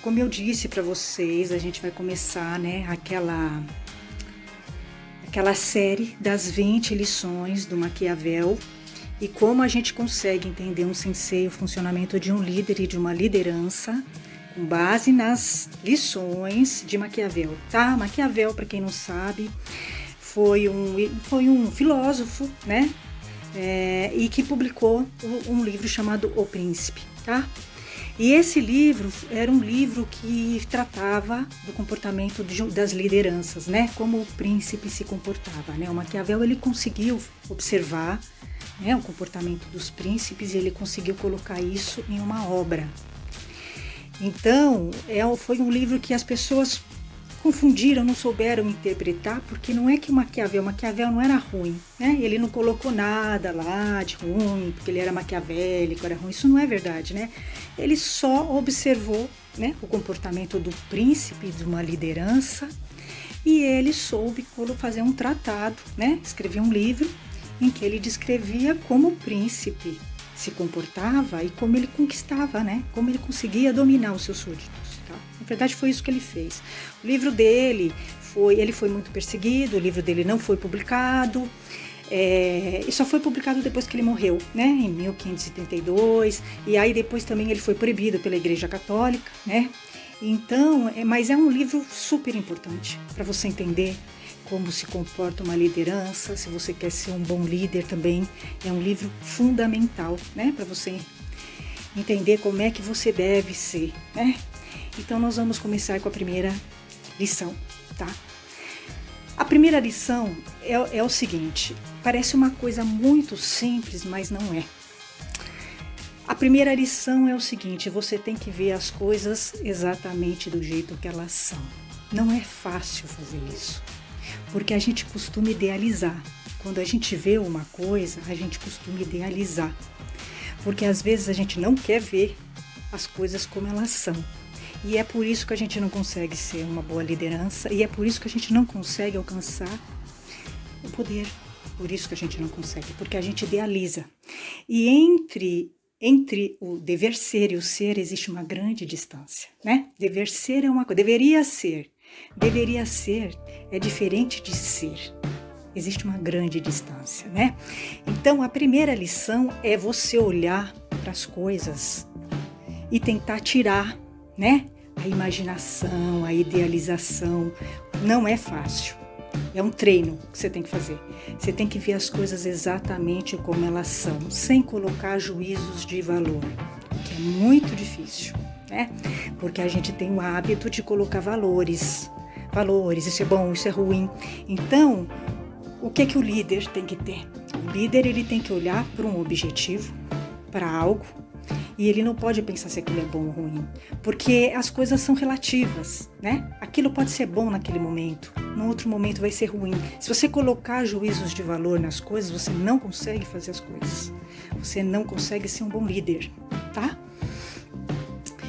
Como eu disse para vocês, a gente vai começar, né, aquela série das 20 lições do Maquiavel e como a gente consegue entender um sensei, o funcionamento de um líder e de uma liderança com base nas lições de Maquiavel, tá? Maquiavel, para quem não sabe, foi um filósofo, né? E que publicou um livro chamado O Príncipe, tá? E esse livro era um livro que tratava do comportamento das lideranças, né? Como o príncipe se comportava, né? O Maquiavel, ele conseguiu observar, né, o comportamento dos príncipes e ele conseguiu colocar isso em uma obra. Então, foi um livro que as pessoas confundiram, não souberam interpretar, porque não é que o Maquiavel não era ruim, né? Ele não colocou nada lá de ruim, porque ele era maquiavélico, era ruim. Isso não é verdade, né? Ele só observou, né, o comportamento do príncipe, de uma liderança, e ele soube fazer um tratado, né? Escreveu um livro em que ele descrevia como o príncipe se comportava e como ele conquistava, né? Como ele conseguia dominar os seus súditos. Tá? Na verdade, foi isso que ele fez. O livro dele ele foi muito perseguido, o livro dele não foi publicado, e só foi publicado depois que ele morreu, né? Em 1532, e aí depois também ele foi proibido pela Igreja Católica, né? Então, mas é um livro super importante para você entender como se comporta uma liderança. Se você quer ser um bom líder também, é um livro fundamental, né? Para você entender como é que você deve ser, né? Então, nós vamos começar com a primeira lição, tá? A primeira lição é o seguinte, parece uma coisa muito simples, mas não é. A primeira lição é o seguinte, você tem que ver as coisas exatamente do jeito que elas são. Não é fácil fazer isso, porque a gente costuma idealizar. Quando a gente vê uma coisa, a gente costuma idealizar, porque às vezes a gente não quer ver as coisas como elas são. E é por isso que a gente não consegue ser uma boa liderança, e é por isso que a gente não consegue alcançar o poder. Por isso que a gente não consegue, porque a gente idealiza. E entre o dever ser e o ser existe uma grande distância, né? Dever ser é uma coisa, deveria ser é diferente de ser. Existe uma grande distância, né? Então, a primeira lição é você olhar para as coisas e tentar tirar, né, a imaginação, a idealização. Não é fácil. É um treino que você tem que fazer. Você tem que ver as coisas exatamente como elas são, sem colocar juízos de valor, o que é muito difícil, né? Porque a gente tem o hábito de colocar valores, isso é bom, isso é ruim. Então, o que o líder tem que ter? O líder, ele tem que olhar para um objetivo, para algo, e ele não pode pensar se aquilo é bom ou ruim, porque as coisas são relativas, né? Aquilo pode ser bom naquele momento, no outro momento vai ser ruim. Se você colocar juízos de valor nas coisas, você não consegue fazer as coisas. Você não consegue ser um bom líder, tá?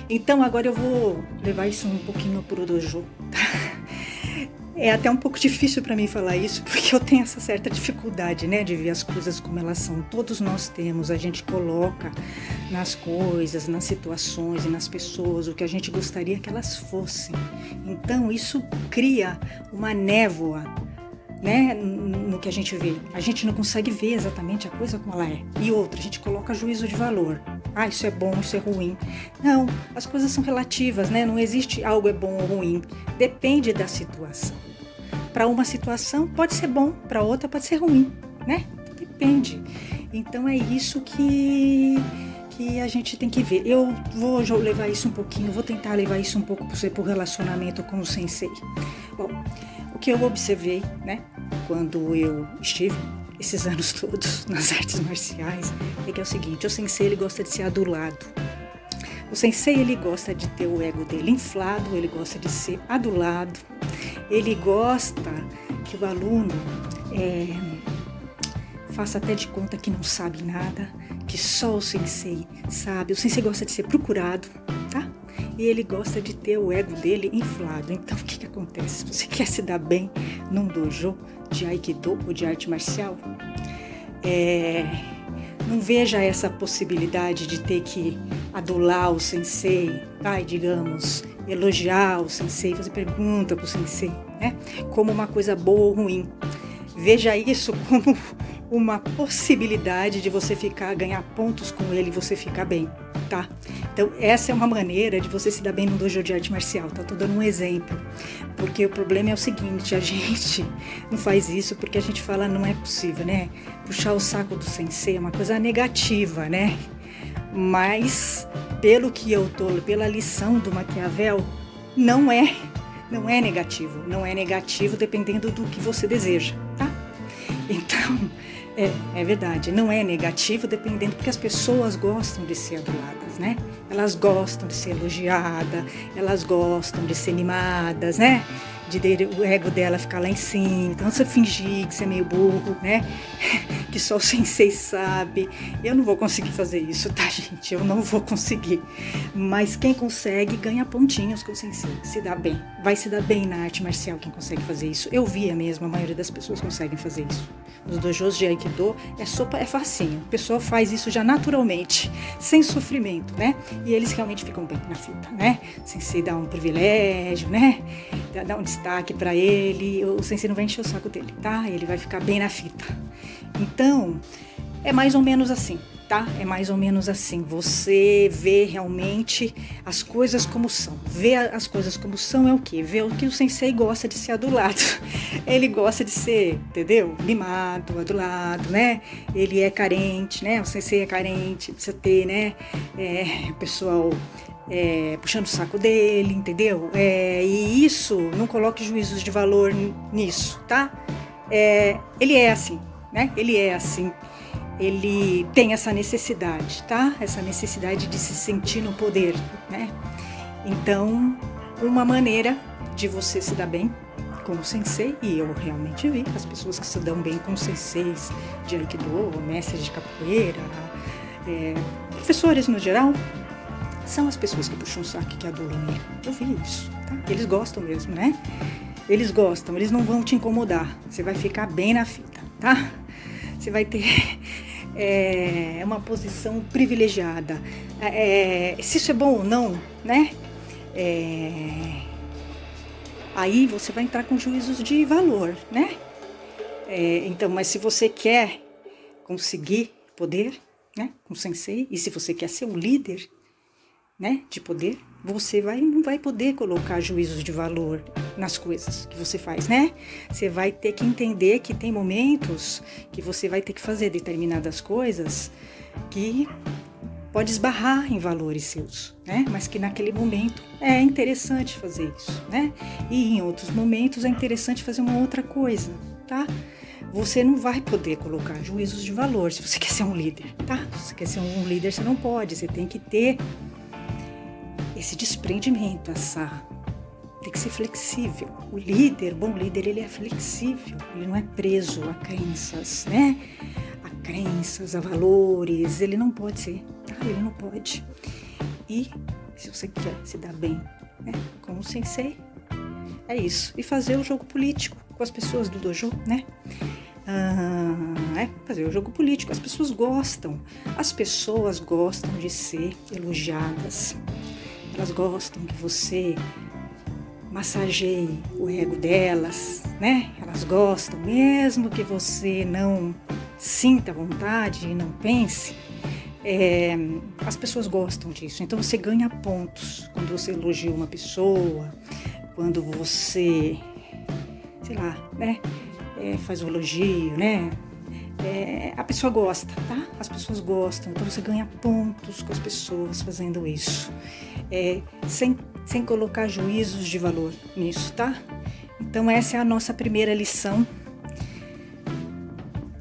Então, agora eu vou levar isso um pouquinho pro dojo, tá? É até um pouco difícil para mim falar isso, porque eu tenho essa certa dificuldade, né, de ver as coisas como elas são. Todos nós temos, a gente coloca nas coisas, nas situações e nas pessoas o que a gente gostaria que elas fossem. Então, isso cria uma névoa, né, no que a gente vê. A gente não consegue ver exatamente a coisa como ela é. E outra, a gente coloca juízo de valor. Ah, isso é bom, isso é ruim. Não, as coisas são relativas, né? Não existe algo é bom ou ruim. Depende da situação. Para uma situação pode ser bom, para outra pode ser ruim, né? Depende. Então é isso que a gente tem que ver. Eu vou levar isso um pouquinho, vou tentar levar isso um pouco para o relacionamento com o sensei. Bom, o que eu observei, né, quando eu estive esses anos todos nas artes marciais, é que é o seguinte, o sensei, ele gosta de ser adulado. O sensei, ele gosta de ter o ego dele inflado, ele gosta de ser adulado, ele gosta que o aluno faça até de conta que não sabe nada, que só o sensei sabe. O sensei gosta de ser procurado, tá? E ele gosta de ter o ego dele inflado. Então, o que acontece? Se você quer se dar bem num dojo de Aikido ou de arte marcial, Não veja essa possibilidade de ter que adular o sensei, digamos, elogiar o sensei, fazer pergunta para o sensei, né? Como uma coisa boa ou ruim. Veja isso como uma possibilidade de você ganhar pontos com ele e você ficar bem, tá? Então, essa é uma maneira de você se dar bem no dojo de arte marcial, tá? Tô dando um exemplo, porque o problema é o seguinte, a gente não faz isso porque a gente fala, não é possível, né? Puxar o saco do sensei é uma coisa negativa, né? Mas, pela lição do Maquiavel, não é negativo. Não é negativo dependendo do que você deseja, tá? Então, é verdade, não é negativo dependendo, porque as pessoas gostam de ser aduladas, né? Elas gostam de ser elogiadas, elas gostam de ser mimadas, né? De o ego dela ficar lá em cima, então você fingir que você é meio burro, né? Que só o sensei sabe. Eu não vou conseguir fazer isso, tá, gente? Eu não vou conseguir. Mas quem consegue ganha pontinhos com o sensei, se dá bem. Vai se dar bem na arte marcial quem consegue fazer isso. Eu via mesmo, a maioria das pessoas conseguem fazer isso. Nos dojos de Aikido é facinho. O pessoal faz isso já naturalmente, sem sofrimento, né? E eles realmente ficam bem na fita, né? O sensei dá um privilégio, né? Dá um destaque para ele, o sensei não vai encher o saco dele, tá? Ele vai ficar bem na fita. Então, é mais ou menos assim, tá? É mais ou menos assim. Você vê realmente as coisas como são. Ver as coisas como são é o quê? Ver o que o sensei gosta de ser adulado. Ele gosta de ser, entendeu? Mimado, adulado, né? Ele é carente, né? O sensei é carente, precisa ter, né? O pessoal puxando o saco dele, entendeu? E isso, não coloque juízos de valor nisso, tá? Ele é assim, né? Ele é assim. Ele tem essa necessidade, tá? Essa necessidade de se sentir no poder, né? Então, uma maneira de você se dar bem com o sensei, e eu realmente vi as pessoas que se dão bem com senseis de Aikido, mestres de capoeira, professores no geral, são as pessoas que puxam o saco, que adulam ele. Eu vi isso, tá? Eles gostam mesmo, né? Eles gostam, eles não vão te incomodar. Você vai ficar bem na fita, tá? Você vai ter uma posição privilegiada. Se isso é bom ou não, né? Aí você vai entrar com juízos de valor, né? Então, mas se você quer conseguir poder, né, com o sensei, e se você quer ser um líder, né, de poder, você não vai poder colocar juízos de valor nas coisas que você faz, né? Você vai ter que entender que tem momentos que você vai ter que fazer determinadas coisas que pode esbarrar em valores seus, né? Mas que naquele momento é interessante fazer isso, né? E em outros momentos é interessante fazer uma outra coisa, tá? Você não vai poder colocar juízos de valor se você quer ser um líder, tá? Se você quer ser um líder, você não pode, você tem que ter esse desprendimento, tem que ser flexível. O bom líder, ele é flexível, ele não é preso a crenças, né? A crenças, a valores, ele não pode ser, tá? Ele não pode. E se você quer se dar bem, né, com o sensei, é isso. E fazer o jogo político com as pessoas do dojo, né? Fazer o jogo político. As pessoas gostam de ser elogiadas. Elas gostam que você massageie o ego delas, né? Elas gostam, mesmo que você não sinta vontade e não pense, as pessoas gostam disso. Então você ganha pontos quando você elogia uma pessoa, quando você, sei lá, né? Faz um elogio, né? A pessoa gosta, tá? As pessoas gostam, então você ganha pontos com as pessoas fazendo isso. Sem colocar juízos de valor nisso, tá? Então essa é a nossa primeira lição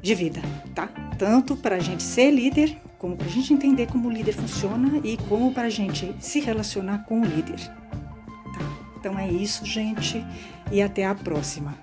de vida, tá? Tanto para a gente ser líder, como para a gente entender como o líder funciona e como para a gente se relacionar com o líder, tá? Então é isso, gente, e até a próxima.